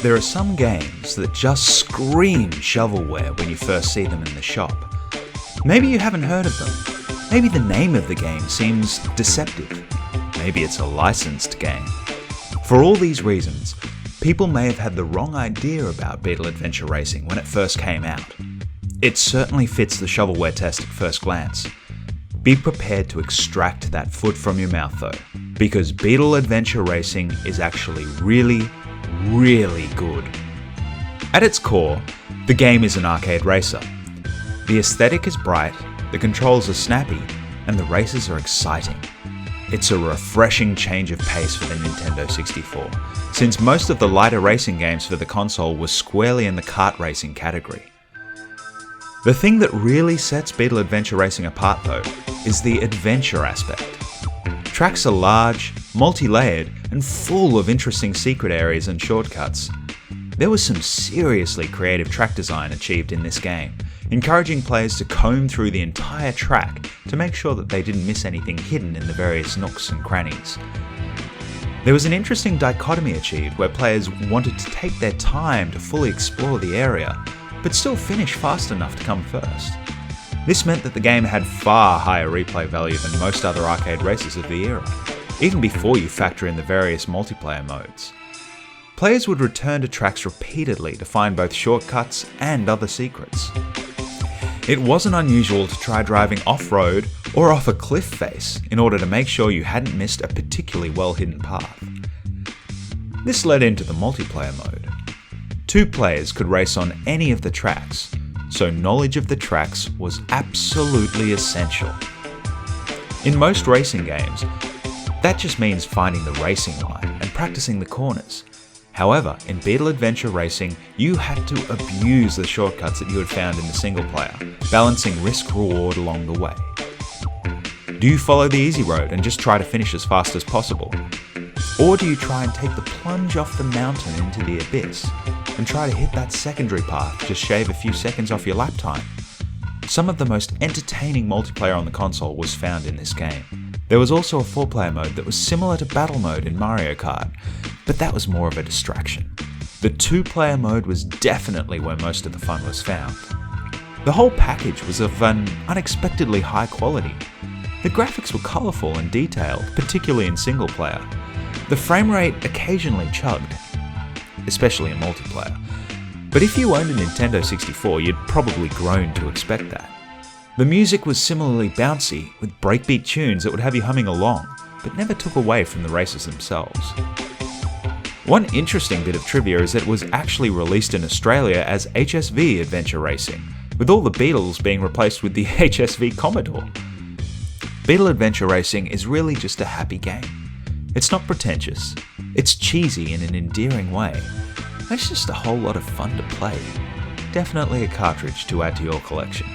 There are some games that just scream shovelware when you first see them in the shop. Maybe you haven't heard of them. Maybe the name of the game seems deceptive. Maybe it's a licensed game. For all these reasons, people may have had the wrong idea about Beetle Adventure Racing when it first came out. It certainly fits the shovelware test at first glance. Be prepared to extract that foot from your mouth though, because Beetle Adventure Racing is actually really good. At its core, the game is an arcade racer. The aesthetic is bright, the controls are snappy, and the races are exciting. It's a refreshing change of pace for the Nintendo 64, since most of the lighter racing games for the console were squarely in the kart racing category. The thing that really sets Beetle Adventure Racing apart though, is the adventure aspect. Tracks are large, multi-layered, and full of interesting secret areas and shortcuts. There was some seriously creative track design achieved in this game, encouraging players to comb through the entire track to make sure that they didn't miss anything hidden in the various nooks and crannies. There was an interesting dichotomy achieved where players wanted to take their time to fully explore the area, but still finish fast enough to come first. This meant that the game had far higher replay value than most other arcade races of the era, even before you factor in the various multiplayer modes. Players would return to tracks repeatedly to find both shortcuts and other secrets. It wasn't unusual to try driving off-road or off a cliff face in order to make sure you hadn't missed a particularly well-hidden path. This led into the multiplayer mode. 2 players could race on any of the tracks, so knowledge of the tracks was absolutely essential. In most racing games, that just means finding the racing line and practicing the corners. However, in Beetle Adventure Racing, you had to abuse the shortcuts that you had found in the single player, balancing risk-reward along the way. Do you follow the easy road and just try to finish as fast as possible? Or do you try and take the plunge off the mountain into the abyss and try to hit that secondary path, just shave a few seconds off your lap time? Some of the most entertaining multiplayer on the console was found in this game. There was also a 4-player mode that was similar to battle mode in Mario Kart, but that was more of a distraction. The 2-player mode was definitely where most of the fun was found. The whole package was of an unexpectedly high quality. The graphics were colourful and detailed, particularly in single player. The frame rate occasionally chugged, especially in multiplayer. But if you owned a Nintendo 64, you'd probably grown to expect that. The music was similarly bouncy, with breakbeat tunes that would have you humming along, but never took away from the races themselves. One interesting bit of trivia is that it was actually released in Australia as HSV Adventure Racing, with all the Beetles being replaced with the HSV Commodore. Beetle Adventure Racing is really just a happy game. It's not pretentious, it's cheesy in an endearing way, and it's just a whole lot of fun to play. Definitely a cartridge to add to your collection.